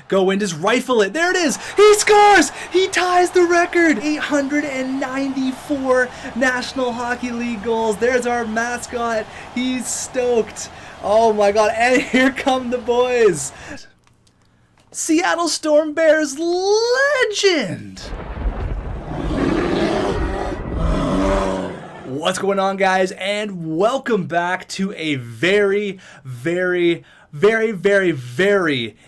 Go in, just rifle it. There it is. He scores. He ties the record. 894 National Hockey League goals. There's our mascot. He's stoked. Oh my god. And here come the boys. Seattle Storm Bears legend. What's going on, guys, and welcome back to a very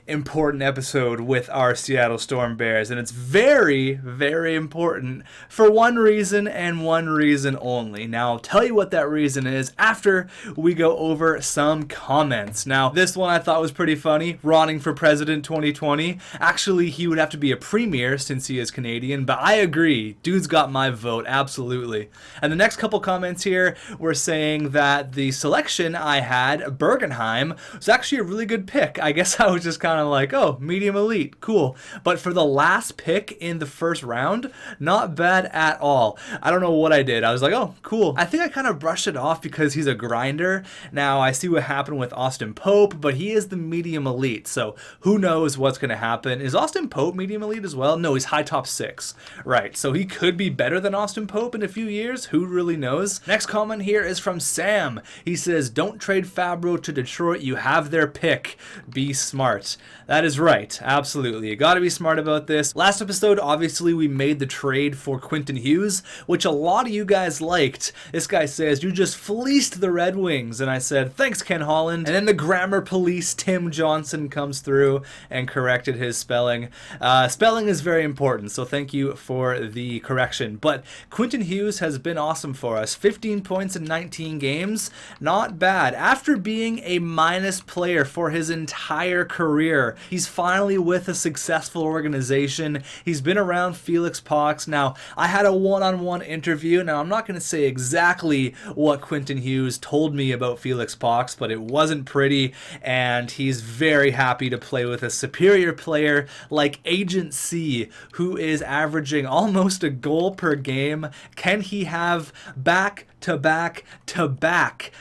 important episode with our Seattle Storm Bears, and it's very important for one reason and one reason only. Now, I'll tell you what that reason is after we go over some comments. Now, this one I thought was pretty funny. Running for president 2020. Actually, he would have to be a premier since he is Canadian, but I agree. Dude's got my vote, absolutely. And the next couple comments here were saying that the selection I had, Bergenheim, was actually a really good pick. I guess I was just kind of like, oh, medium elite, cool. But for the last pick in the first round, not bad at all. I don't know what I did. I was like, oh, cool. I think I kind of brushed it off because he's a grinder. Now, I see what happened with Austin Pope, but he is the medium elite, so who knows what's going to happen. Is Austin Pope medium elite as well? No, he's high top 6. Right, so he could be better than Austin Pope in a few years. Who really knows? Next comment here is from Sam. He says, don't trade Fabro to Detroit. You have their pick. Be smart. That is right. Absolutely. You got to be smart about this. Last episode, obviously, we made the trade for Quentin Hughes, which a lot of you guys liked. This guy says, you just fleeced the Red Wings. And I said, thanks, Ken Holland. And then the grammar police, Tim Johnson, comes through and corrected his spelling. Spelling is very important, so thank you for the correction. But Quentin Hughes has been awesome for us. 15 points in 19 games. Not bad. After being a minus player for his entire career, he's finally with a successful organization. He's been around Felix Pox. Now, I had a one-on-one interview. Now, I'm not going to say exactly what Quentin Hughes told me about Felix Pox, but it wasn't pretty, and he's very happy to play with a superior player like Agent C, who is averaging almost a goal per game. Can he have back-to-back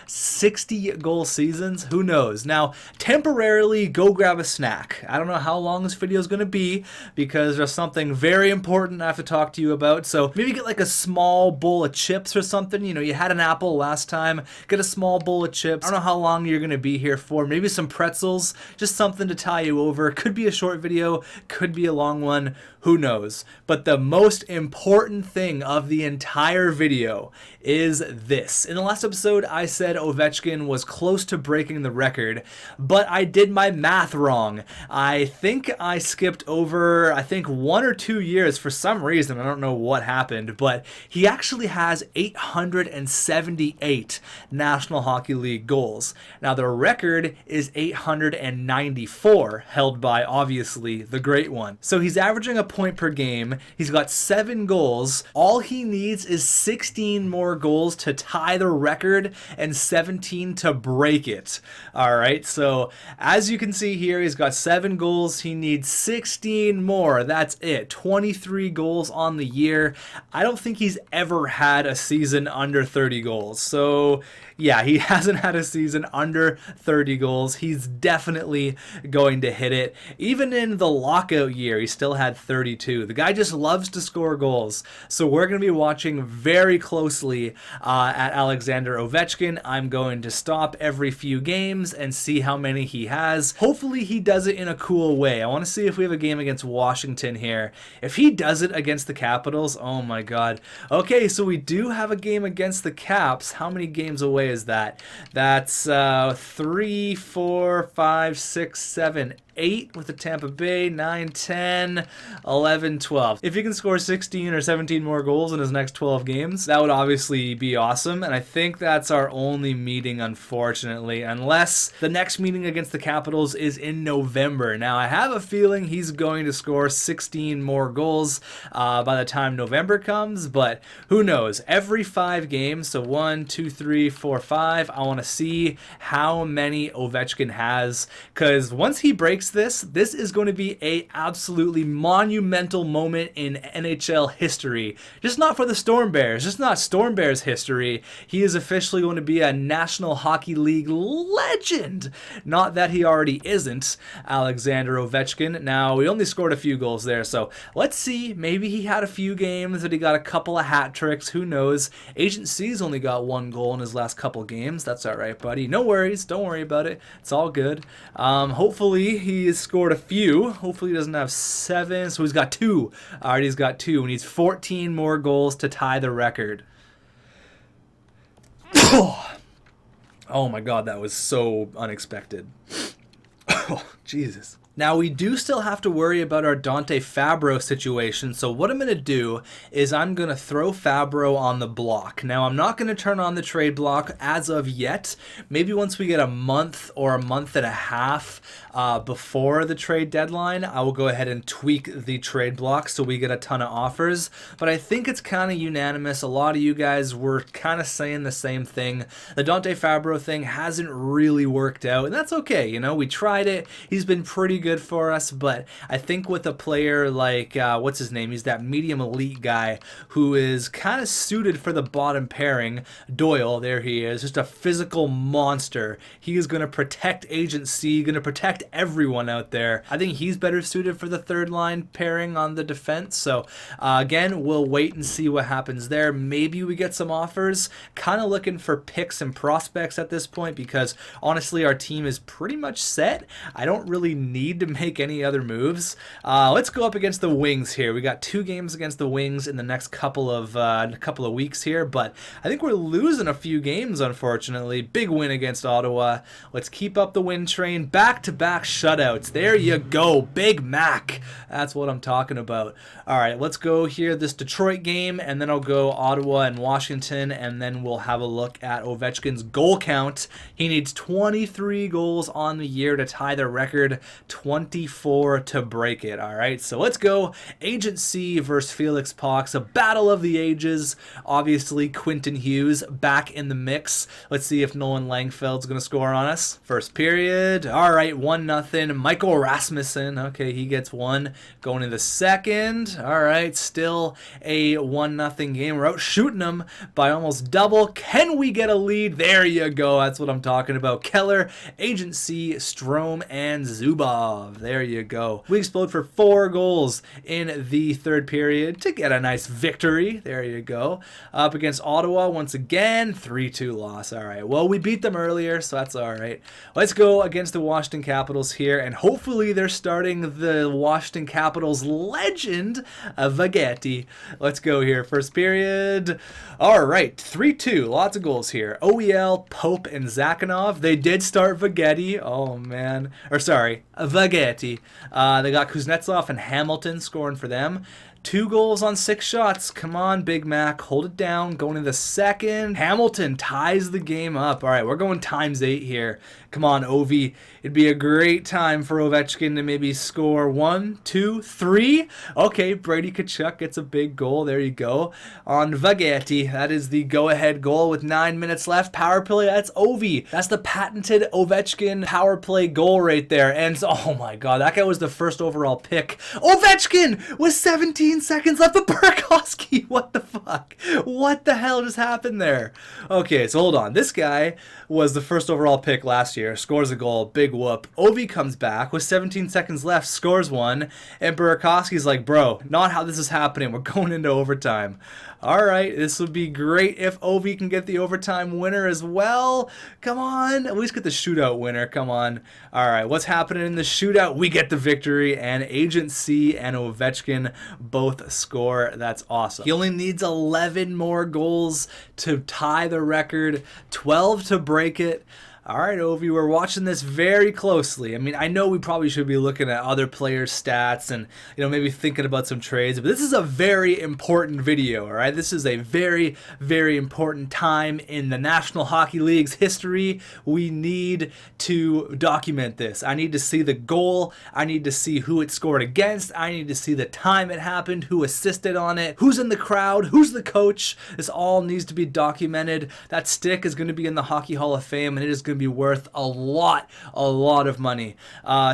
60-goal seasons? Who knows? Now, temporarily, go grab a snack. I don't know how long this video is going to be because there's something very important I have to talk to you about. So maybe get like a small bowl of chips or something. You know, you had an apple last time. Get a small bowl of chips. I don't know how long you're going to be here for. Maybe some pretzels. Just something to tie you over. Could be a short video. Could be a long one. Who knows? But the most important thing of the entire video is this. In the last episode, I said Ovechkin was close to breaking the record, but I did my math wrong. I think I skipped over, 1 or 2 years for some reason. I don't know what happened, but he actually has 878 National Hockey League goals. Now, the record is 894, held by, obviously, the great one. So he's averaging a point per game. He's got 7 goals. All he needs is 16 more goals to tie the record and 17 to break it. All right, so as you can see here, he's got 7 goals. He needs 16 more. That's it. 23 goals on the year. I don't think he's ever had a season under 30 goals. So yeah, he hasn't had a season under 30 goals. He's definitely going to hit it. Even in the lockout year, he still had 32. The guy just loves to score goals. So we're going to be watching very closely at Alexander Ovechkin. I'm going to stop every few games and see how many he has. Hopefully he does it in a cool way. I want to see if we have a game against Washington here. If he does it against the Capitals, oh my god. Okay, so we do have a game against the Caps. How many games away is that? That's 3, 4, 5, 6, 7, 8 with the Tampa Bay, 9, 10, 11, 12. If he can score 16 or 17 more goals in his next 12 games, that would obviously be awesome. And I think that's our only meeting, unfortunately, unless the next meeting against the Capitals is in November. Now, I have a feeling he's going to score 16 more goals by the time November comes, but who knows? Every 5 games, so 1, 2, 3, 4, 5, I want to see how many Ovechkin has, because once he breaks fix this, this is going to be a absolutely monumental moment in NHL history. Just not for the Storm Bears, just not Storm Bears history. He is officially going to be a National Hockey League legend. Not that he already isn't, Alexander Ovechkin. Now, we only scored a few goals there, so let's see. Maybe he had a few games that he got a couple of hat tricks. Who knows? Agent C's only got 1 goal in his last couple games. That's all right, buddy. No worries. Don't worry about it. It's all good. Hopefully, he has scored a few. Hopefully, he doesn't have 7. So he's got 2. All right, he's got 2. And he's 14 more goals to tie the record. Oh my God, that was so unexpected. Oh, Jesus. Now, we do still have to worry about our Dante Fabro situation, so what I'm going to do is I'm going to throw Fabro on the block. Now, I'm not going to turn on the trade block as of yet. Maybe once we get a month or a month and a half before the trade deadline, I will go ahead and tweak the trade block so we get a ton of offers. But I think it's kind of unanimous. A lot of you guys were kind of saying the same thing. The Dante Fabro thing hasn't really worked out, and that's okay. You know, we tried it. He's been pretty good for us, but I think with a player like what's his name, he's that medium elite guy who is kind of suited for the bottom pairing. Doyle, there he is, just a physical monster. He is going to protect Agent C, going to protect everyone out there. I think he's better suited for the third line pairing on the defense. So again, we'll wait and see what happens there. Maybe we get some offers. Kind of looking for picks and prospects at this point because honestly our team is pretty much set. I don't really need to make any other moves. Let's go up against the Wings here. We got 2 games against the Wings in the next couple of weeks here, but I think we're losing a few games, unfortunately. Big win against Ottawa. Let's keep up the win train. Back-to-back shutouts. There you go. Big Mac. That's what I'm talking about. All right, let's go here, this Detroit game, and then I'll go Ottawa and Washington, and then we'll have a look at Ovechkin's goal count. He needs 23 goals on the year to tie the record, 24 to break it. All right, so let's go. Agent C versus Felix Pox, a battle of the ages. Obviously, Quentin Hughes back in the mix. Let's see if Nolan Langfeld's going to score on us. First period. All right, 1-0. Michael Rasmussen. Okay, he gets 1. Going into the second. All right, still a 1-0 game. We're out shooting them by almost double. Can we get a lead? There you go. That's what I'm talking about. Keller, Agent C, Strome, and Zubov. There you go. We explode for 4 goals in the third period to get a nice victory. There you go. Up against Ottawa once again. 3-2 loss. All right. Well, we beat them earlier, so that's all right. Let's go against the Washington Capitals here, and hopefully they're starting the Washington Capitals legend, Vagetti. Let's go here. First period. All right. 3-2. Lots of goals here. OEL, Pope, and Zakhanov. They did start Vagetti. Oh, man. Or sorry, Vagetti. They got Kuznetsov and Hamilton scoring for them. 2 goals on 6 shots. Come on, Big Mac. Hold it down. Going to the second. Hamilton ties the game up. All right, we're going ×8 here. Come on, Ovi. It'd be a great time for Ovechkin to maybe score 1, 2, 3. Okay, Brady Tkachuk gets a big goal. There you go. On Vagetti. That is the go-ahead goal with 9 minutes left. Power play, that's Ovi. That's the patented Ovechkin power play goal right there. And oh my God, that guy was the first overall pick. Ovechkin with 17 seconds left. But Burakovsky, what the fuck? What the hell just happened there? Okay, so hold on. This guy was the first overall pick last year, scores a goal, big whoop. Ovi comes back with 17 seconds left, scores 1, and Burakovsky's like, bro, not how this is happening. We're going into overtime. All right, this would be great if Ovi can get the overtime winner as well. Come on, at least get the shootout winner. Come on. All right, what's happening in the shootout? We get the victory, and Agent C and Ovechkin both score. That's awesome. He only needs 11 more goals to tie the record, 12 to break it. All right, Ovi, we're watching this very closely. I mean, I know we probably should be looking at other players' stats and, you know, maybe thinking about some trades, but this is a very important video, all right? This is a very, very important time in the National Hockey League's history. We need to document this. I need to see the goal. I need to see who it scored against. I need to see the time it happened, who assisted on it, who's in the crowd, who's the coach. This all needs to be documented. That stick is going to be in the Hockey Hall of Fame, and it is going to to be worth a lot of money.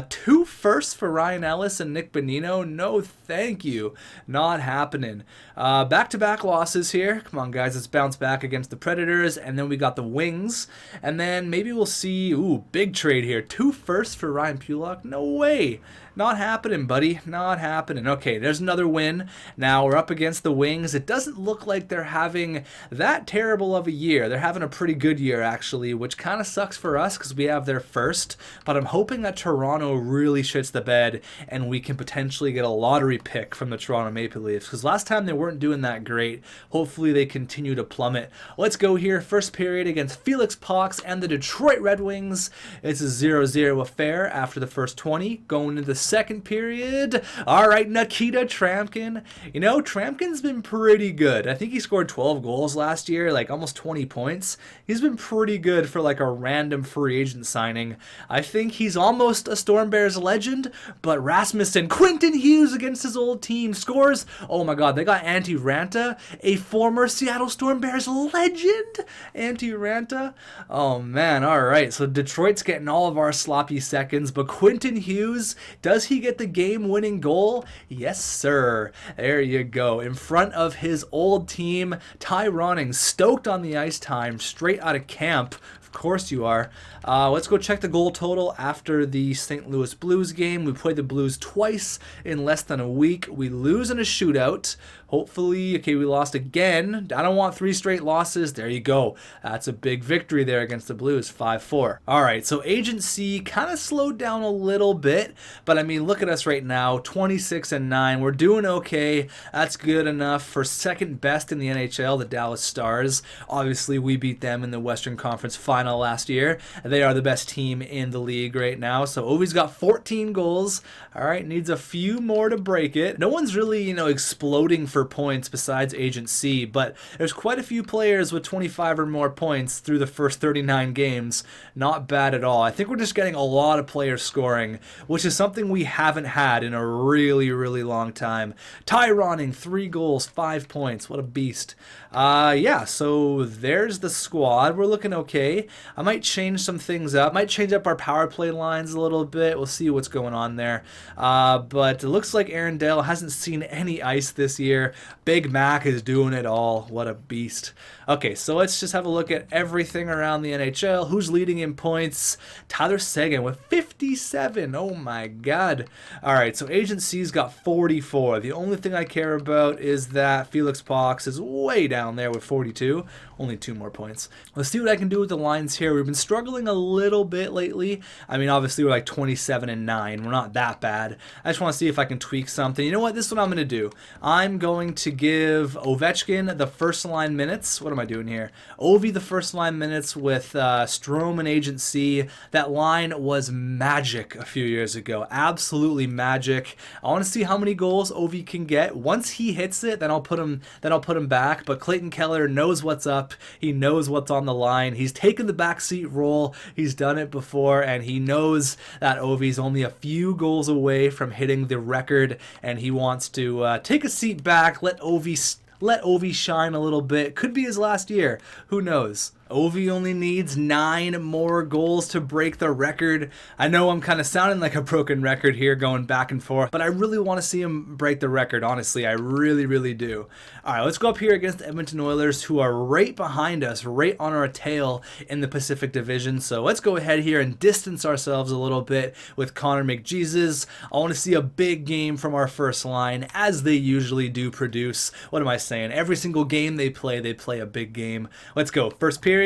2 firsts for Ryan Ellis and Nick Bonino. No, thank you. Not happening. Back-to-back losses here. Come on, guys. Let's bounce back against the Predators. And then we got the Wings. And then maybe we'll see... Ooh, big trade here. 2 firsts for Ryan Pulock. No way. Not happening, buddy. Not happening. Okay, there's another win. Now we're up against the Wings. It doesn't look like they're having that terrible of a year. They're having a pretty good year, actually, which kind of sucks for us because we have their first. But I'm hoping that Toronto really shits the bed and we can potentially get a lottery pick from the Toronto Maple Leafs because last time they weren't doing that great. Hopefully they continue to plummet. Let's go here. First period against Felix Pox and the Detroit Red Wings. It's a 0-0 affair after the first 20. Going into the second period. All right, Nikita Tramkin. You know, Tramkin's been pretty good. I think he scored 12 goals last year, like almost 20 points. He's been pretty good for like a random free agent signing. I think he's almost a Storm Bears legend, but Rasmussen, Quentin Hughes against his old team scores. Oh my God, they got Antti Ranta, a former Seattle Storm Bears legend. Antti Ranta. Oh man, all right. So Detroit's getting all of our sloppy seconds, but Quentin Hughes, does he get the game-winning goal? Yes, sir. There you go. In front of his old team, Ty Ronning, stoked on the ice time, straight out of camp. Of course you are. Let's go check the goal total after the St. Louis Blues game. We played the Blues twice in less than a week. We lose in a shootout. Hopefully, okay, we lost again. I don't want 3 straight losses. There you go. That's a big victory there against the Blues, 5-4. All right, so Agent C kind of slowed down a little bit, but I mean, look at us right now, 26-9. We're doing okay. That's good enough for second best in the NHL, the Dallas Stars. Obviously, we beat them in the Western Conference Final last year. They are the best team in the league right now. So Ovi's got 14 goals. All right, needs a few more to break it. No one's really, exploding for points besides Agent C, but there's quite a few players with 25 or more points through the first 39 games. Not bad at all. I think we're just getting a lot of players scoring, which is something we haven't had in a really, really long time. Ty Ronning, 3 goals, 5 points. What a beast. Yeah, so there's the squad. We're looking okay. I might change some things up. Might change up our power play lines a little bit. We'll see what's going on there. But it looks like Aaron Dale hasn't seen any ice this year. Big Mac is doing it all. What a beast. Okay, so let's just have a look at everything around the NHL. Who's leading in points? Tyler Seguin with 57. Oh my God. All right, so Agent C's got 44. The only thing I care about is that Felix Pox is way down there with 42. Only 2 more points. Let's see what I can do with the lines here. We've been struggling a little bit lately. I mean, obviously, we're like 27-9. We're not that bad. I just want to see if I can tweak something. You know what? This is what I'm going to do. I'm going to give Ovechkin the first line minutes. What am I doing here? Ovi the first line minutes with Strome and Agent C. That line was magic a few years ago. Absolutely magic. I want to see how many goals Ovi can get. Once he hits it, then I'll put him back. But Clayton Keller knows what's up. He knows what's on the line. He's taken the backseat role. He's done it before, and he knows that Ovi's only a few goals away from hitting the record, and he wants to take a seat back, let Ovi shine a little bit. Could be his last year. Who knows? Ovi only needs 9 more goals to break the record. I know I'm kind of sounding like a broken record here going back and forth, but I really want to see him break the record, honestly. I really, really do. All right, let's go up here against the Edmonton Oilers, who are right behind us, right on our tail in the Pacific Division. So let's go ahead here and distance ourselves a little bit with Connor McJesus. I want to see a big game from our first line, as they usually do produce. What am I saying? Every single game they play a big game. Let's go. First period.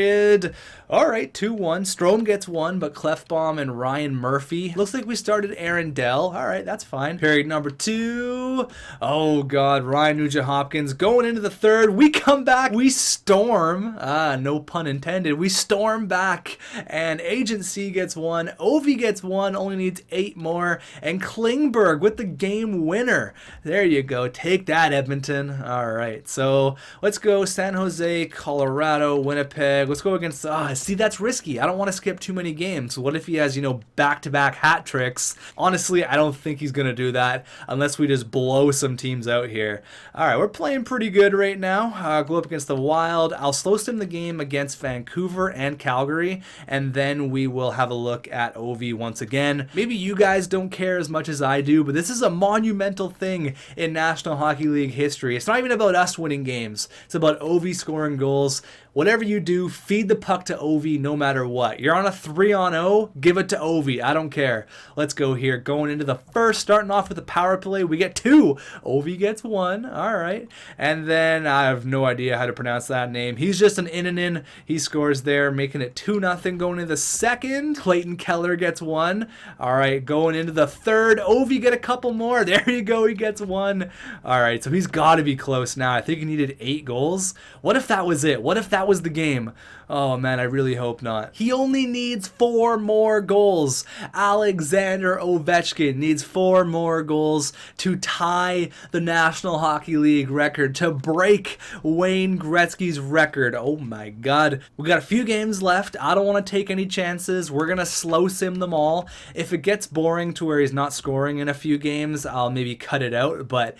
All right, 2-1. Strome gets 1, but Clefbaum and Ryan Murphy. Looks like we started Aaron Dell. All right, that's fine. Period number 2. Oh, God. Ryan Nugent-Hopkins going into the third. We come back. We storm. No pun intended. We storm back, and Agent C gets 1. Ovi gets 1. Only needs 8 more. And Klingberg with the game winner. There you go. Take that, Edmonton. All right, so let's go San Jose, Colorado, Winnipeg. let's go against, see, that's risky. I don't want to skip too many games. What if he has, back-to-back hat tricks? Honestly, I don't think he's going to do that unless we just blow some teams out here. All right, we're playing pretty good right now. Go up against the Wild. I'll slow sim the game against Vancouver and Calgary, and then we will have a look at Ovi once again. Maybe you guys don't care as much as I do, but this is a monumental thing in National Hockey League history. It's not even about us winning games. It's about Ovi scoring goals. Whatever you do, feed the puck to Ovi no matter what. You're on a 3-on-0, give it to Ovi. I don't care. Let's go here. Going into the first, starting off with a power play, we get 2. Ovi gets 1. All right. And then I have no idea how to pronounce that name. He's just an in. He scores there, making it 2-0. Going into the second, Clayton Keller gets 1. All right. Going into the third, Ovi get a couple more. There you go. He gets 1. All right. So he's got to be close now. I think he needed 8 goals. What if that was it? What if that was the game? Oh man, I really hope not. He only needs 4 more goals. Alexander Ovechkin needs 4 more goals to tie the National Hockey League record, to break Wayne Gretzky's record. Oh my god. We got a few games left. I don't want to take any chances. We're going to slow sim them all. If it gets boring to where he's not scoring in a few games, I'll maybe cut it out, but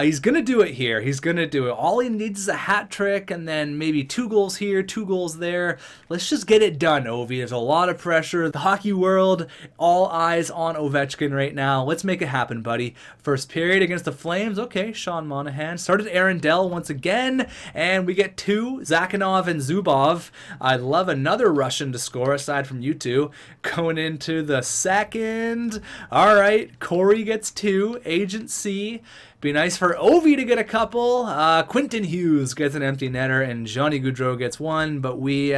he's going to do it here. He's going to do it. All he needs is a hat trick and then maybe 2 goals here, 2 goals there. Let's just get it done, Ovi. There's a lot of pressure. The hockey world, all eyes on Ovechkin right now. Let's make it happen, buddy. First period against the Flames. Okay, Sean Monahan. Started Aaron Dell once again, and we get 2. Zakhanov and Zubov. I'd love another Russian to score aside from you two. Going into the second. All right, Corey gets 2. Agent C. Be nice for Ovi to get a couple. Quentin Hughes gets an empty netter, and Johnny Gaudreau gets 1. But we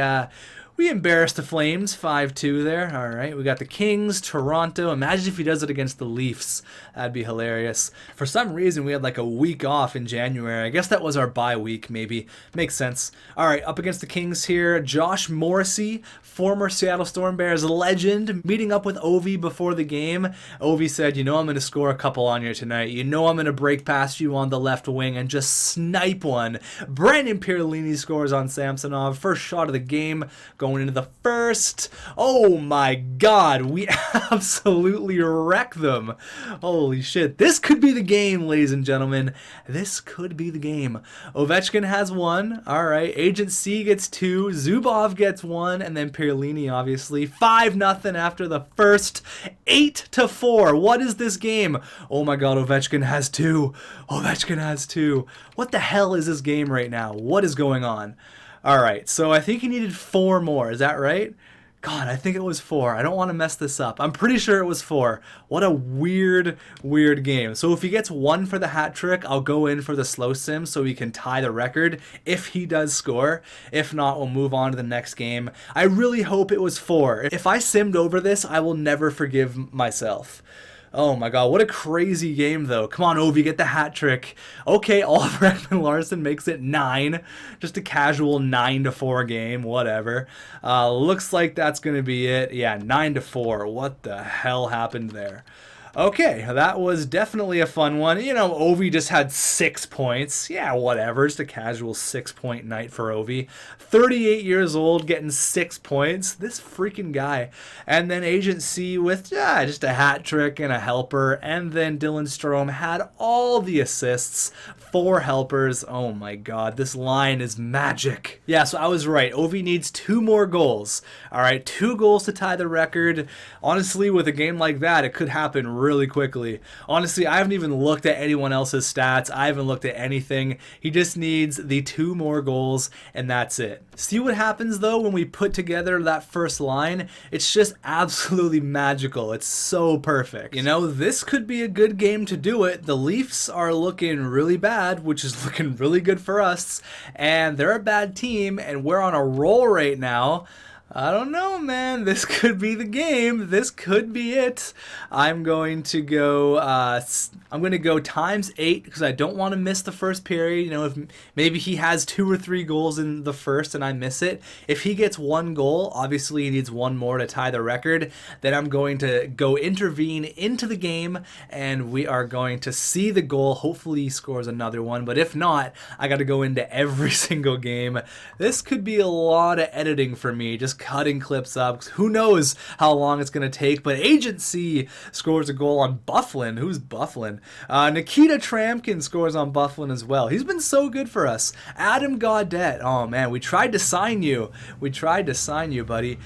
embarrassed the Flames 5-2 there. All right, we got the Kings, Toronto. Imagine if he does it against the Leafs. That'd be hilarious. For some reason, we had like a week off in January. I guess that was our bye week, maybe. Makes sense. All right, up against the Kings here. Josh Morrissey, former Seattle Storm Bears legend, meeting up with Ovi before the game. Ovi said, I'm going to score a couple on you tonight. I'm going to break past you on the left wing and just snipe one. Brandon Pierlini scores on Samsonov. First shot of the game. Going into the first. Oh my god, we absolutely wreck them. Holy shit. This could be the game, ladies and gentlemen. This could be the game. Ovechkin has 1. All right. Agent C gets 2. Zubov gets 1. And then Pierlini, obviously. 5-0 after the first. 8-4. What is this game? Oh my god, Ovechkin has 2. Ovechkin has 2. What the hell is this game right now? What is going on? All right, so I think he needed 4 more. Is that right? God, I think it was 4. I don't want to mess this up. I'm pretty sure it was 4. What a weird game. So if he gets 1 for the hat trick, I'll go in for the slow sim so he can tie the record if he does score. If not, we'll move on to the next game. I really hope it was 4. If I simmed over this, I will never forgive myself. Oh my god, what a crazy game though. Come on, Ovi, get the hat trick. Okay, Oliver Ekman-Larsson makes it 9. Just a casual 9-4 game, whatever. Looks like that's going to be it. Yeah, 9-4. What the hell happened there? Okay, that was definitely a fun one. Ovi just had 6 points. Yeah, whatever. Just a casual 6-point night for Ovi. 38 years old, getting 6 points. This freaking guy. And then Agent C with just a hat trick and a helper. And then Dylan Strome had all the assists. 4 helpers. Oh my god, this line is magic. Yeah, so I was right. Ovi needs 2 more goals. All right, 2 goals to tie the record. Honestly, with a game like that, it could happen really quickly. Honestly, I haven't even looked at anyone else's stats. I haven't looked at anything. He just needs the 2 more goals, and that's it. See what happens, though, when we put together that first line? It's just absolutely magical. It's so perfect. This could be a good game to do it. The Leafs are looking really bad, which is looking really good for us, and they're a bad team, and we're on a roll right now. I don't know, man. This could be the game. This could be it. I'm going to go. I'm going to go ×8 because I don't want to miss the first period. You know, if maybe he has 2 or 3 goals in the first and I miss it. If he gets 1 goal, obviously he needs 1 more to tie the record. Then I'm going to go intervene into the game, and we are going to see the goal. Hopefully he scores another one, but if not, I got to go into every single game. This could be a lot of editing for me. Just cutting clips up. Who knows how long it's going to take, but Agent C scores a goal on Bufflin. Who's Bufflin? Nikita Tramkin scores on Bufflin as well. He's been so good for us. Adam Gaudette. Oh, man, we tried to sign you. We tried to sign you, buddy.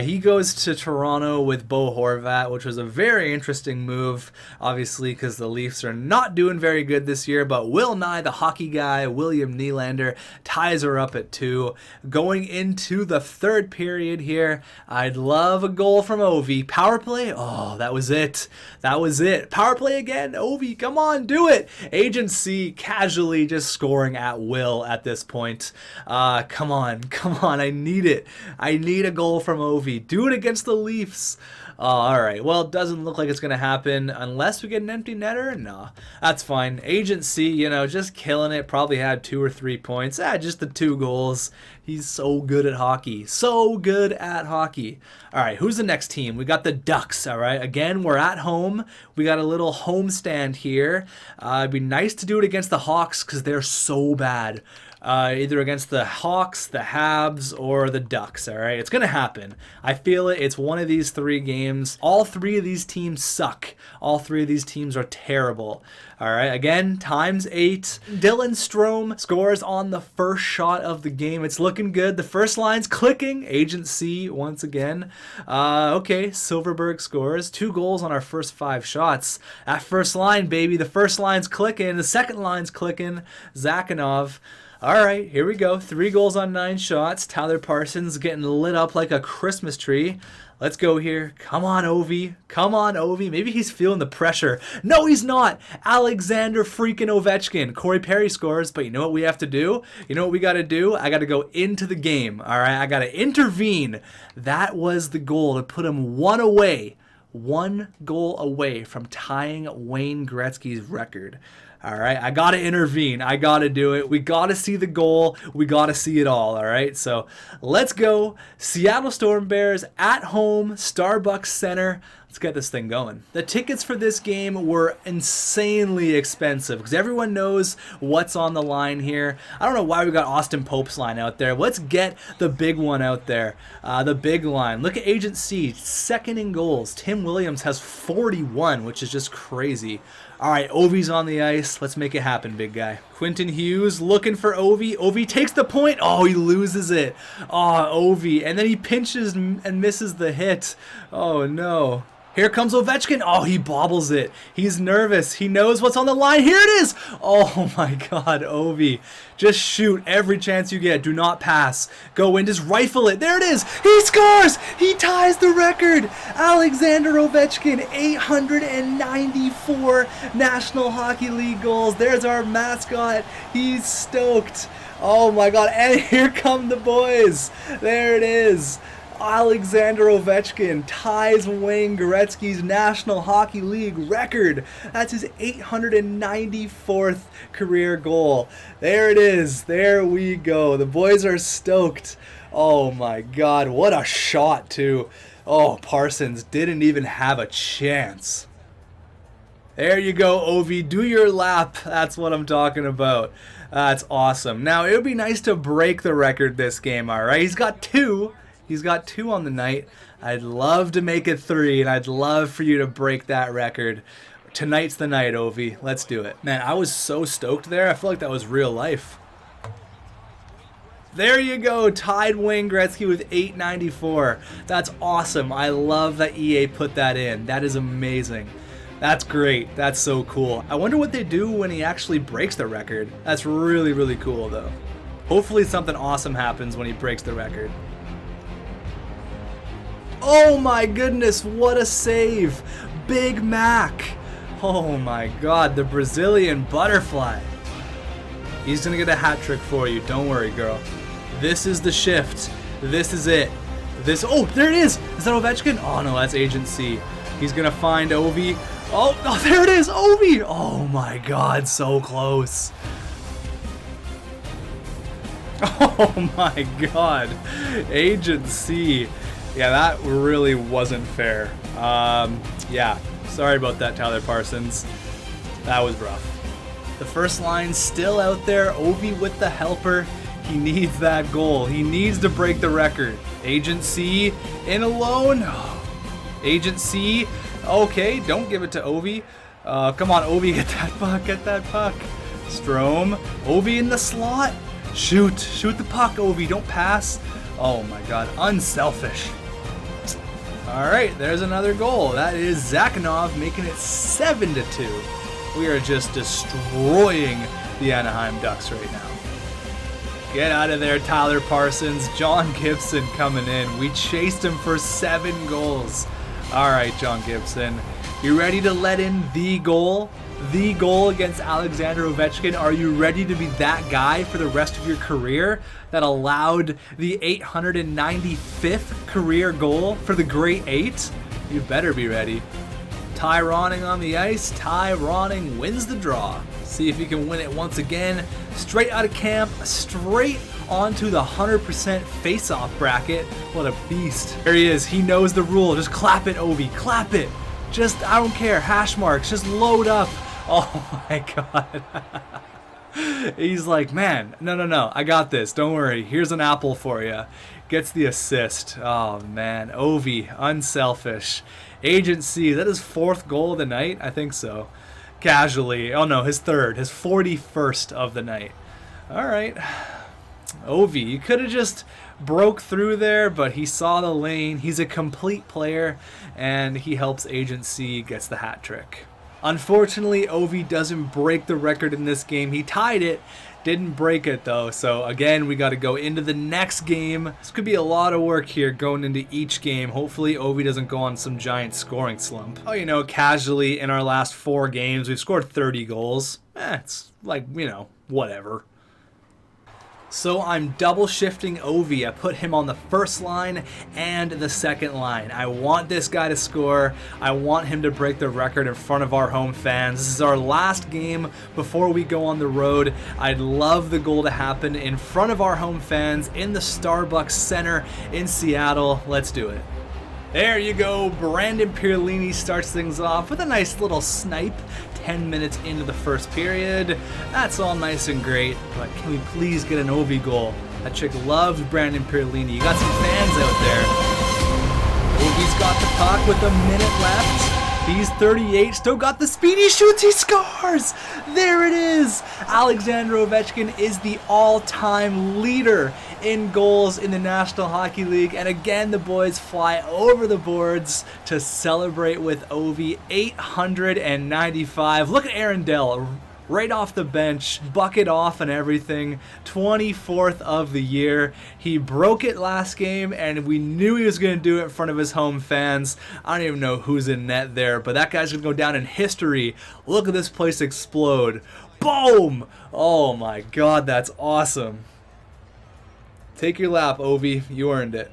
He goes to Toronto with Bo Horvat, which was a very interesting move, obviously, because the Leafs are not doing very good this year, but Will Nye, the hockey guy, William Nylander, ties her up at 2. Going into the third period here, I'd love a goal from Ovi. Power play? Oh, that was it. That was it. Power play again. Ovi, come on, do it. Agent C casually just scoring at will at this point. Come on. I need it. I need a goal from Ovi. Do it against the Leafs. All right. Well, it doesn't look like it's going to happen unless we get an empty netter. No, that's fine. Agent C, you know, just killing it. Probably had 2 or 3 points. Just the 2 goals. He's so good at hockey. So good at hockey. All right. Who's the next team? We got the Ducks. All right. Again, we're at home. We got a little homestand here. It'd be nice to do it against the Hawks because they're so bad. Either against the Hawks, the Habs, or the Ducks, all right? It's going to happen. I feel it. It's one of these 3 games. All 3 of these teams suck. All 3 of these teams are terrible. All right, again, ×8. Dylan Strome scores on the first shot of the game. It's looking good. The first line's clicking. Agent C once again. Okay, Silverberg scores. 2 goals on our first 5 shots. That first line, baby. The first line's clicking. The second line's clicking. Zakhanov. All right, here we go. 3 goals on 9 shots. Tyler Parsons getting lit up like a Christmas tree. Let's go here. Come on, Ovi. Come on, Ovi. Maybe he's feeling the pressure. No, he's not. Alexander freaking Ovechkin. Corey Perry scores, but you know what we have to do? You know what we got to do? I got to go into the game, all right? I got to intervene. That was the goal, to put him 1 away. 1 goal away from tying Wayne Gretzky's record. All right, I got to intervene. I got to do it. We got to see the goal. We got to see it all, all right? So let's go. Seattle Storm Bears at home, Starbucks Center. Let's get this thing going. The tickets for this game were insanely expensive because everyone knows what's on the line here. I don't know why we got Austin Pope's line out there. Let's get the big one out there. The big line. Look at Agent C, 2nd in goals. Tim Williams has 41, which is just crazy. All right, Ovi's on the ice. Let's make it happen, big guy. Quentin Hughes looking for Ovi. Ovi takes the point. Oh, he loses it. Oh, Ovi. And then he pinches and misses the hit. Oh, no. Here comes Ovechkin. Oh, he bobbles it. He's nervous. He knows what's on the line. Here it is. Oh, my God, Ovi. Just shoot every chance you get. Do not pass. Go in. Just rifle it. There it is. He scores. He ties the record. Alexander Ovechkin, 894 National Hockey League goals. There's our mascot. He's stoked. Oh, my God. And here come the boys. There it is. Alexander Ovechkin ties Wayne Gretzky's National Hockey League record. That's his 894th career goal. There it is. There we go. The boys are stoked. Oh my God, what a shot too. Oh, Parsons didn't even have a chance. There you go, Ovi. Do your lap. That's what I'm talking about. That's awesome. Now, it would be nice to break the record this game, all right? He's got 2. He's got 2 on the night. I'd love to make it 3, and I'd love for you to break that record. Tonight's the night, Ovi. Let's do it. Man, I was so stoked there. I feel like that was real life. There you go. Tied Wayne Gretzky with 894. That's awesome. I love that EA put that in. That is amazing. That's great. That's so cool. I wonder what they do when he actually breaks the record. That's really, really cool, though. Hopefully something awesome happens when he breaks the record. Oh my goodness, what a save. Big Mac. Oh my God, the Brazilian butterfly. He's going to get a hat trick for you. Don't worry, girl. This is the shift. This is it. this. Oh, there it is. Is that Ovechkin? Oh, no, that's Agent C. He's going to find Ovi. Oh, oh, there it is. Ovi. Oh, my God. So close. Oh, my God. Agent C. Yeah, that really wasn't fair. Yeah, sorry about that, Tyler Parsons. That was rough. The first line still out there. Ovi with the helper. He needs that goal. He needs to break the record. Agent C in alone. Agent C. Okay, don't give it to Ovi. Come on, Ovi, get that puck. Get that puck. Strome. Ovi in the slot. Shoot. Shoot the puck, Ovi. Don't pass. Oh, my God. Unselfish. All right, there's another goal. That is Zakhanov making it 7-2. We are just destroying the Anaheim Ducks right now. Get out of there, Tyler Parsons. John Gibson coming in. We chased him for 7 goals. All right, John Gibson. You ready to let in the goal? The goal against Alexander Ovechkin? Are you ready to be that guy for the rest of your career that allowed the 895th career goal for the Great 8? You better be ready. Ty Ronning on the ice. Ty Ronning wins the draw. See if he can win it once again. Straight out of camp, straight onto the 100% face-off bracket. What a beast. There he is. He knows the rule. Just clap it, Ovi. Clap it. Just, I don't care. Hash marks. Just load up. Oh my God. He's like, man, no. I got this. Don't worry. Here's an apple for you. Gets the assist. Oh, man. Ovi, unselfish. Agent C, that his 4th goal of the night? I think so. Casually. Oh, no, his 3rd. His 41st of the night. All right. Ovi, you could have just broke through there, but he saw the lane. He's a complete player, and he helps Agent C, gets the hat trick. Unfortunately, Ovi doesn't break the record in this game. He tied it, didn't break it though. So again, we got to go into the next game. This could be a lot of work here going into each game. Hopefully Ovi doesn't go on some giant scoring slump. Oh, you know, casually in our last 4 games, we've scored 30 goals. It's like, you know, whatever. So I'm double shifting Ovi. I put him on the first line and the second line. I want this guy to score. I want him to break the record in front of our home fans. This is our last game before we go on the road. I'd love the goal to happen in front of our home fans in the Starbucks Center in Seattle. Let's do it. There you go. Brandon Pierlini starts things off with a nice little snipe 10 minutes into the first period. That's all nice and great, but can we please get an Ovi goal? That chick loves Brandon Pierlini. You got some fans out there. Ovi's got the puck with a minute left. He's 38, still got the speed, he shoots, he scores! There it is! Alexander Ovechkin is the all-time leader in goals in the National Hockey League, and again the boys fly over the boards to celebrate with Ovi. 895. Look at Aaron Dell. Right off the bench, bucket off and everything. 24th of the year. He broke it last game, and we knew he was going to do it in front of his home fans. I don't even know who's in net there, but that guy's going to go down in history. Look at this place explode. Boom! Oh my God, that's awesome. Take your lap, Ovi. You earned it.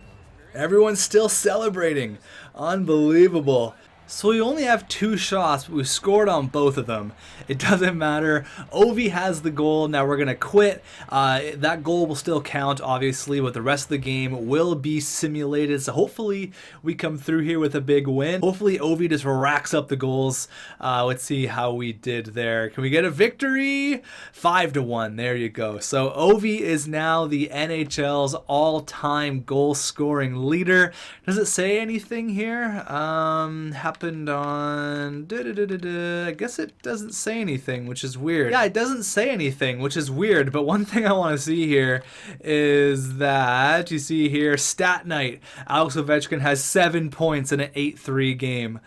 Everyone's still celebrating. Unbelievable. So we only have 2 shots, but we scored on both of them. It doesn't matter. Ovi has the goal. Now we're going to quit. That goal will still count, obviously, but the rest of the game will be simulated. So hopefully we come through here with a big win. Hopefully Ovi just racks up the goals. Let's see how we did there. Can we get a victory? 5-1. There you go. So Ovi is now the NHL's all-time goal-scoring leader. Does it say anything here? Happened on I guess it doesn't say anything, which is weird. Yeah, it doesn't say anything, which is weird, but one thing I want to see here is that you see here stat night. Alex Ovechkin has 7 points in an 8-3 game.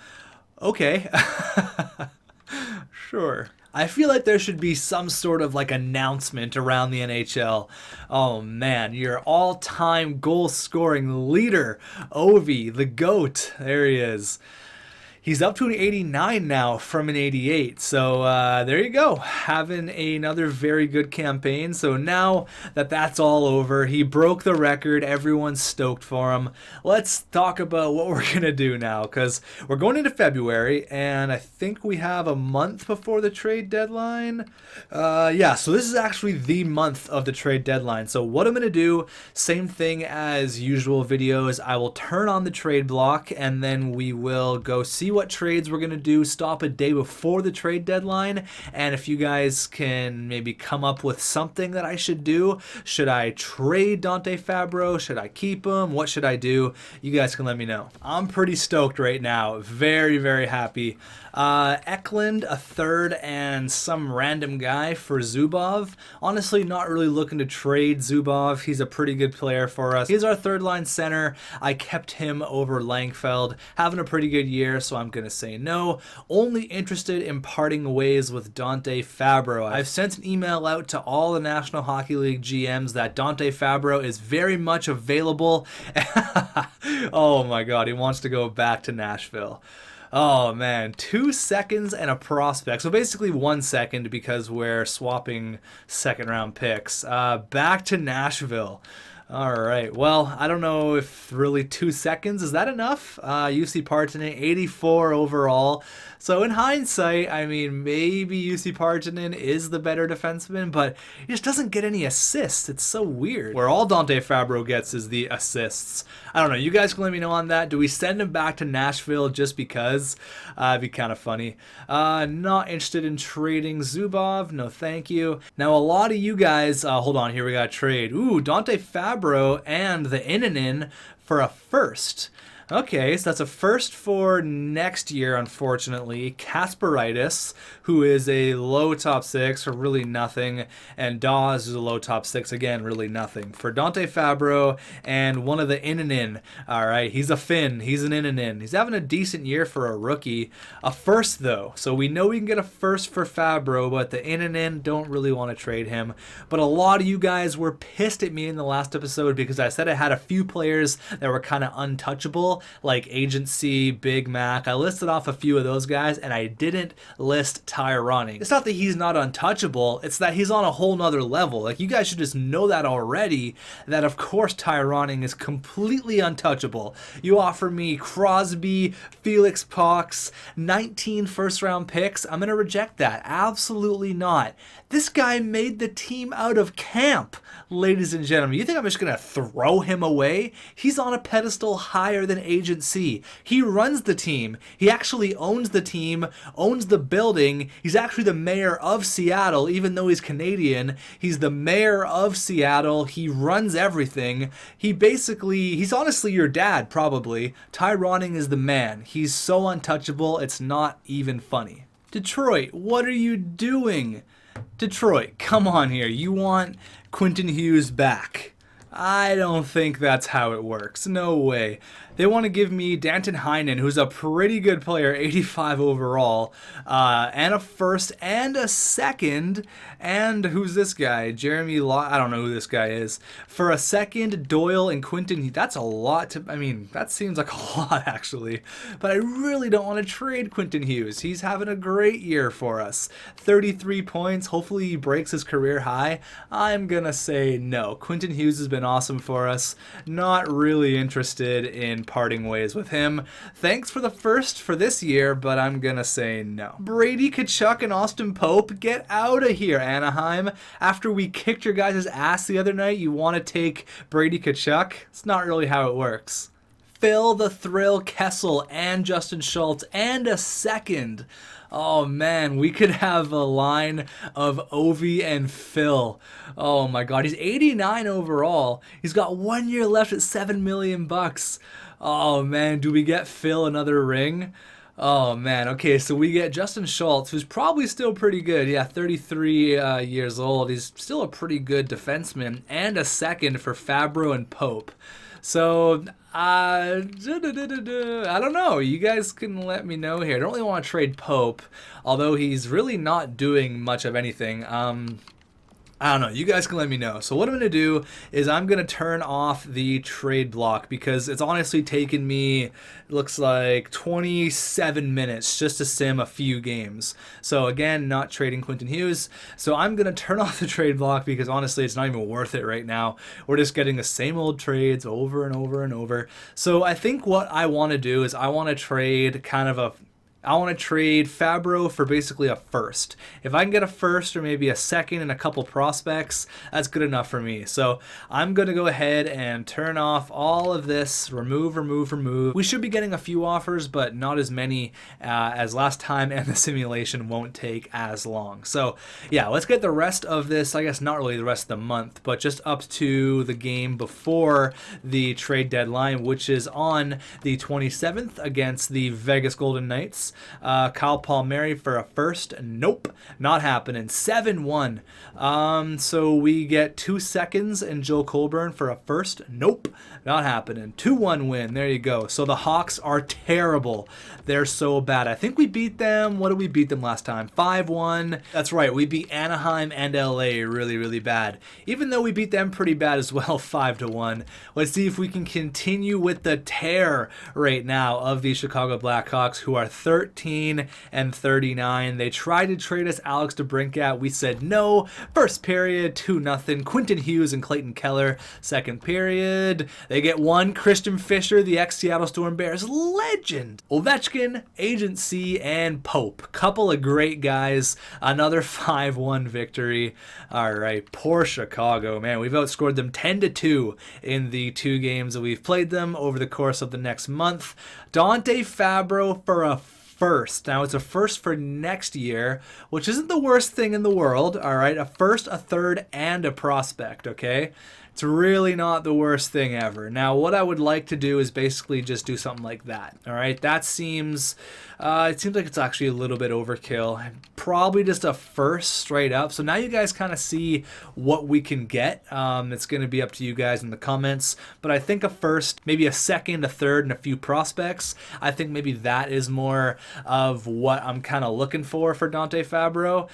Okay. Sure. I feel like there should be some sort of like announcement around the NHL. Oh man, your all-time goal-scoring leader, Ovi, the GOAT. There he is. He's up to an 89 now from an 88. So there you go. Having another very good campaign. So now that that's all over, he broke the record. Everyone's stoked for him. Let's talk about what we're going to do now, because we're going into February, and I think we have a month before the trade deadline. Yeah, so this is actually the month of the trade deadline. So what I'm going to do, same thing as usual videos. I will turn on the trade block, and then we will go see what trades we're going to do, stop a day before the trade deadline, and if you guys can maybe come up with something that I should do. Should I trade Dante Fabro? Should I keep him? What should I do? You guys can let me know. I'm pretty stoked right now. Very, very happy. Eklund, a third, and some random guy for Zubov. Honestly, not really looking to trade Zubov. He's a pretty good player for us. He's our third line center. I kept him over Langfeld. Having a pretty good year, so I'm going to say no. Only interested in parting ways with Dante Fabro. I've sent an email out to all the National Hockey League GMs that Dante Fabro is very much available. Oh my God, he wants to go back to Nashville. Oh man, 2 seconds and a prospect. So basically 1 second because we're swapping second round picks. Back to Nashville. All right. Well, I don't know if really 2 seconds. Is that enough? UC Partonen, 84 overall. So in hindsight, I mean, maybe UC Partonen is the better defenseman, but he just doesn't get any assists. It's so weird. Where all Dante Fabro gets is the assists. I don't know. You guys can let me know on that. Do we send him back to Nashville just because? It'd be kind of funny. Not interested in trading Zubov. No, thank you. Now, a lot of you guys, hold on. Here we got a trade. Ooh, Dante Fabro and the Innanen for a first. Okay, so that's a first for next year, unfortunately. Kasperitis, who is a low top six for really nothing, and Dawes is a low top six, again, really nothing. For Dante Fabro and one of the Innanen. All right, he's a Finn. He's an Innanen. He's having a decent year for a rookie. A first, though. So we know we can get a first for Fabro, but the Innanen don't really want to trade him. But a lot of you guys were pissed at me in the last episode because I said I had a few players that were kind of untouchable, like Agency, Big Mac. I listed off a few of those guys, and I didn't list Ty Ronning. It's not that he's not untouchable, it's that he's on a whole nother level. Like, you guys should just know that already, that of course Ty Ronning is completely untouchable. You offer me Crosby, Felix Pox, 19 first-round picks, I'm going to reject that. Absolutely not. This guy made the team out of camp, ladies and gentlemen. You think I'm just going to throw him away? He's on a pedestal higher than Agency. He runs the team. He actually owns the team, owns the building. He's actually the mayor of Seattle, even though he's Canadian. He's the mayor of Seattle. He runs everything. He's honestly your dad, probably. Ty Ronning is the man. He's so untouchable, it's not even funny. Detroit, what are you doing? Detroit, come on here. You want Quentin Hughes back? I don't think that's how it works. No way. They want to give me Danton Heinen, who's a pretty good player, 85 overall, and a first and a second. And who's this guy? I don't know who this guy is. For a second, Doyle and Quentin, that's a lot to, I mean, that seems like a lot actually. But I really don't want to trade Quentin Hughes. He's having a great year for us. 33 points. Hopefully he breaks his career high. I'm going to say no. Quentin Hughes has been awesome for us. Not really interested in parting ways with him. Thanks for the first for this year, but I'm gonna say no. Brady Tkachuk and Austin Pope, get out of here, Anaheim. After we kicked your guys' ass the other night, you want to take Brady Tkachuk? It's not really how it works. Phil the Thrill Kessel and Justin Schultz and a second. Oh man, we could have a line of Ovi and Phil. Oh my God, he's 89 overall. He's got 1 year left at $7 million. Oh man, do we get Phil another ring? Oh man, okay, so we get Justin Schultz, who's probably still pretty good. Yeah, 33 years old. He's still a pretty good defenseman, and a second for Fabro and Pope. So, I don't know. You guys can let me know here. I don't really want to trade Pope, although he's really not doing much of anything. I don't know. You guys can let me know. So what I'm going to do is I'm going to turn off the trade block because it's honestly taken me, looks like 27 minutes just to sim a few games. So again, not trading Quentin Hughes. So I'm going to turn off the trade block because honestly, it's not even worth it right now. We're just getting the same old trades over and over and over. So I think what I want to do is I want to trade Fabro for basically a first. If I can get a first or maybe a second and a couple prospects, that's good enough for me. So I'm going to go ahead and turn off all of this, remove. We should be getting a few offers, but not as many as last time, and the simulation won't take as long. So yeah, let's get the rest of this, I guess not really the rest of the month, but just up to the game before the trade deadline, which is on the 27th against the Vegas Golden Knights. Kyle Palmieri for a first. Nope, not happening. 7-1. So we get 2 seconds and Joe Colburn for a first. Nope, not happening. 2-1 win. There you go. So the Hawks are terrible. They're so bad. I think we beat them. What did we beat them last time? 5-1. That's right. We beat Anaheim and LA really, really bad. Even though we beat them pretty bad as well, 5-1. Let's see if we can continue with the tear right now of the Chicago Blackhawks, who are 13-39. They tried to trade us Alex DeBrincat. We said no. First period, 2-0. Quentin Hughes and Clayton Keller. Second period, they get one. Christian Fischer, the ex-Seattle Storm Bears legend. Ovechkin, Agent C, and Pope. Couple of great guys. Another 5-1 victory. All right, poor Chicago, man. We've outscored them 10-2 in the 2 games that we've played them over the course of the next month. Dante Fabro for a first. Now, it's a first for next year, which isn't the worst thing in the world, all right? A first, a third, and a prospect, okay? It's really not the worst thing ever. Now, what I would like to do is basically just do something like that, all right? That seems, it seems like it's actually a little bit overkill. Probably just a first straight up. So now you guys kind of see what we can get. It's going to be up to you guys in the comments, but I think a first, maybe a second, a third, and a few prospects. I think maybe that is more of what I'm kind of looking for Dante Fabro.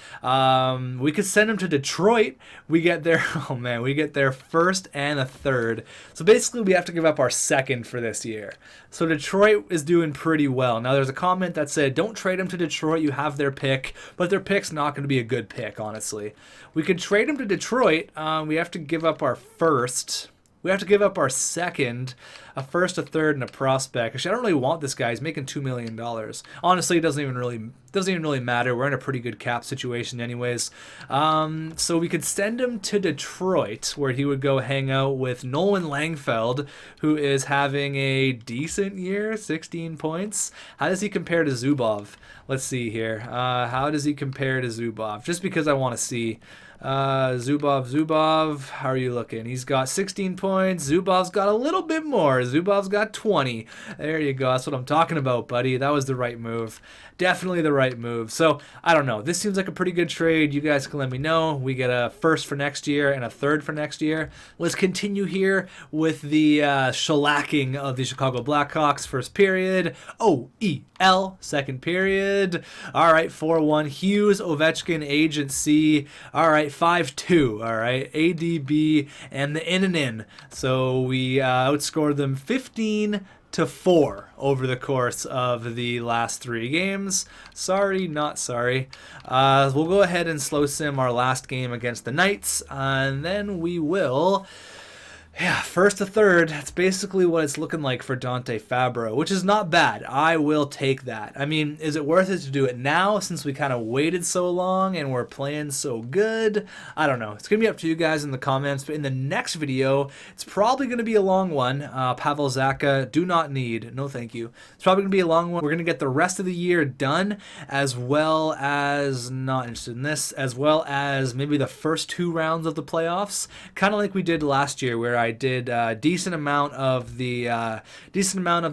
We could send him to Detroit. We get their, oh man, we get their first and a third. So basically we have to give up our second for this year. So Detroit is doing pretty well. Now there's a comment that said, don't trade him to Detroit, you have their pick, but their pick's not going to be a good pick, honestly. We could trade him to Detroit. We have to give up our first. We have to give up our second, a first, a third, and a prospect. Actually, I don't really want this guy. He's making $2 million. Honestly, it doesn't even really matter. We're in a pretty good cap situation anyways. So we could send him to Detroit, where he would go hang out with Nolan Langfeld, who is having a decent year, 16 points. How does he compare to Zubov? Let's see here. How does he compare to Zubov? Just because I want to see. Zubov, how are you looking? He's got 16 points. Zubov's got a little bit more. Zubov's got 20. There you go. That's what I'm talking about, buddy. That was the right move. Definitely the right move. So, I don't know. This seems like a pretty good trade. You guys can let me know. We get a first for next year and a third for next year. Let's continue here with the shellacking of the Chicago Blackhawks. First period, OEL. Second period, all right, 4-1. Hughes, Ovechkin, Agent C. All right, 5-2. All right, ADB and the in. So we outscored them 15-4 over the course of the last 3 games. Sorry, not sorry. We'll go ahead and slow sim our last game against the Knights, and then we will... Yeah, first to third, that's basically what it's looking like for Dante Fabro, which is not bad. I will take that. I mean, is it worth it to do it now since we kind of waited so long and we're playing so good? I don't know. It's going to be up to you guys in the comments, but in the next video, it's probably going to be a long one. Pavel Zacha, do not need. No, thank you. It's probably going to be a long one. We're going to get the rest of the year done, as well as, not interested in this, as well as maybe the first 2 rounds of the playoffs, kind of like we did last year where I I did a decent amount of the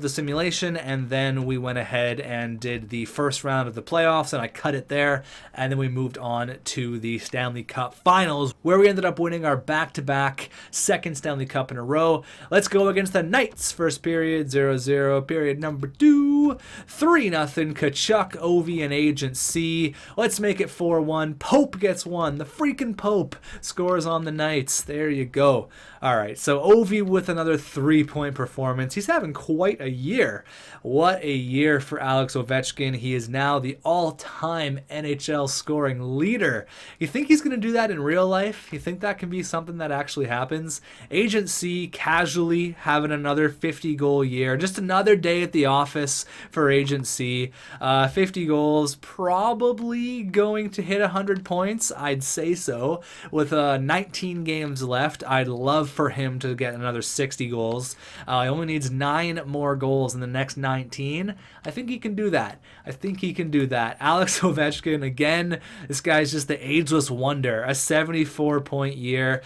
simulation, and then we went ahead and did the first round of the playoffs, and I cut it there, and then we moved on to the Stanley Cup Finals, where we ended up winning our back-to-back second Stanley Cup in a row. Let's go against the Knights. First period, 0-0. Period number 2, 3-0. Tkachuk, Ovi, and Agent C. Let's make it 4-1. Pope gets one. The freaking Pope scores on the Knights. There you go. All right, so Ovi with another 3-point performance. He's having quite a year. What a year for Alex Ovechkin. He is now the all-time NHL scoring leader. You think he's going to do that in real life? You think that can be something that actually happens? Agent C casually having another 50-goal year. Just another day at the office for Agent C. 50 goals, probably going to hit 100 points. I'd say so. With 19 games left, I'd love for him to get another 60 goals. He only needs 9 more goals in the next 19. I think he can do that. Alex Ovechkin, again, this guy's just the ageless wonder. A 74-point year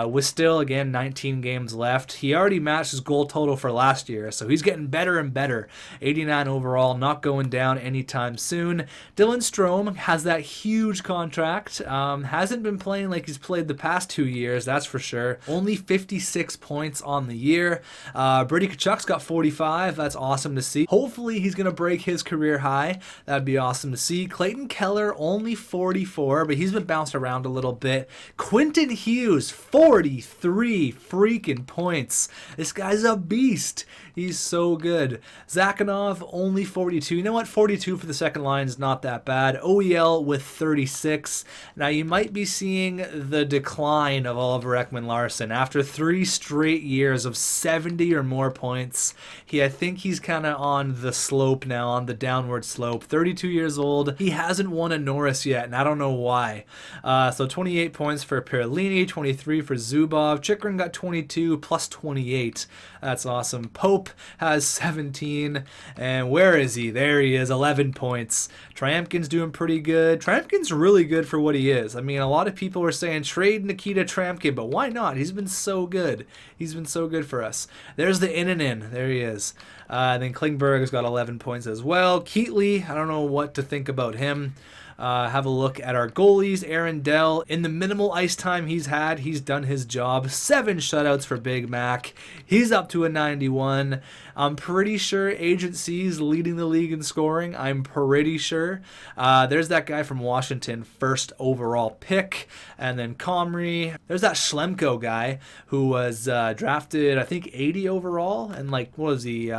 with still, again, 19 games left. He already matched his goal total for last year, so he's getting better and better. 89 overall, not going down anytime soon. Dylan Strome has that huge contract. Hasn't been playing like he's played the past 2 years, that's for sure. Only 56 points on the year. Brady Tkachuk's got 45. That's awesome to see. Hopefully he's going to break his career high. That'd be awesome to see. Clayton Keller, only 44, but he's been bounced around a little bit. Quentin Hughes, 43 freaking points. This guy's a beast. He's so good. Zakhanov, only 42. You know what? 42 for the second line is not that bad. OEL with 36. Now, you might be seeing the decline of Oliver Ekman-Larsson. After 3 straight years of 70 or more points, I think he's kind of on the slope now, on the downward slope. 32 years old. He hasn't won a Norris yet, and I don't know why. So 28 points for Perlini, 23 for Zubov. Chikrin got 22 plus 28. That's awesome. Pope has 17. And where is he? There he is, 11 points. Tryamkin's doing pretty good. Tryamkin's really good for what he is. I mean, a lot of people were saying trade Nikita Tryamkin, but why not? He's been so good. He's been so good for us. There's the in. There he is. And then Klingberg has got 11 points as well. Keatley, I don't know what to think about him. Have a look at our goalies. Aaron Dell, in the minimal ice time he's had, he's done his job. 7 shutouts for Big Mac. He's up to a 91. I'm pretty sure Agent C's leading the league in scoring. I'm pretty sure. There's that guy from Washington, first overall pick. And then Comrie. There's that Schlemko guy who was drafted, I think, 80 overall. And what was he?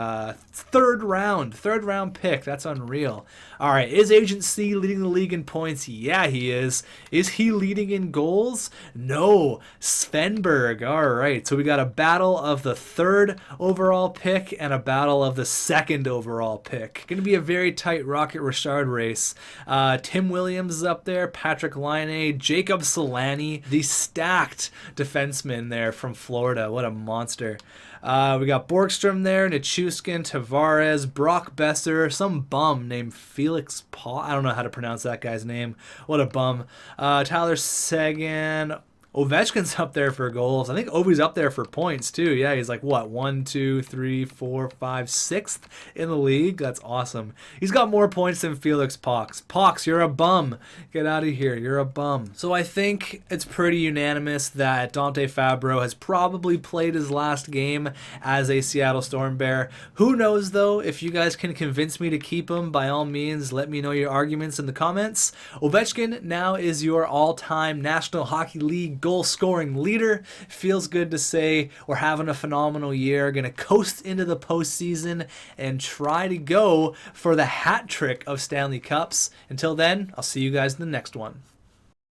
Third round pick. That's unreal. All right, is Agent C leading the league in points? Yeah, he is. Is he leading in goals? No. Svenberg. All right, so we got a battle of the 3rd overall pick and a battle of the 2nd overall pick. Going to be a very tight Rocket Richard race. Tim Williams is up there, Patrick Laine, Jacob Solani, the stacked defenseman there from Florida. What a monster. We got Borgstrom there, Nichushkin, Tavares, Brock Besser, some bum named Felix Paul. I don't know how to pronounce that guy's name. What a bum. Tyler Seguin. Ovechkin's up there for goals. I think Ovi's up there for points too. Yeah, he's 1, 2, 3, 4, 5, 6th in the league. That's awesome. He's got more points than Felix Pox. Pox, you're a bum. Get out of here. You're a bum. So I think it's pretty unanimous that Dante Fabro has probably played his last game as a Seattle Storm Bear. Who knows though? If you guys can convince me to keep him, by all means, let me know your arguments in the comments. Ovechkin now is your all-time National Hockey League goal scoring leader. Feels good to say we're having a phenomenal year. Gonna coast into the postseason and try to go for the hat trick of Stanley Cups. Until then, I'll see you guys in the next one.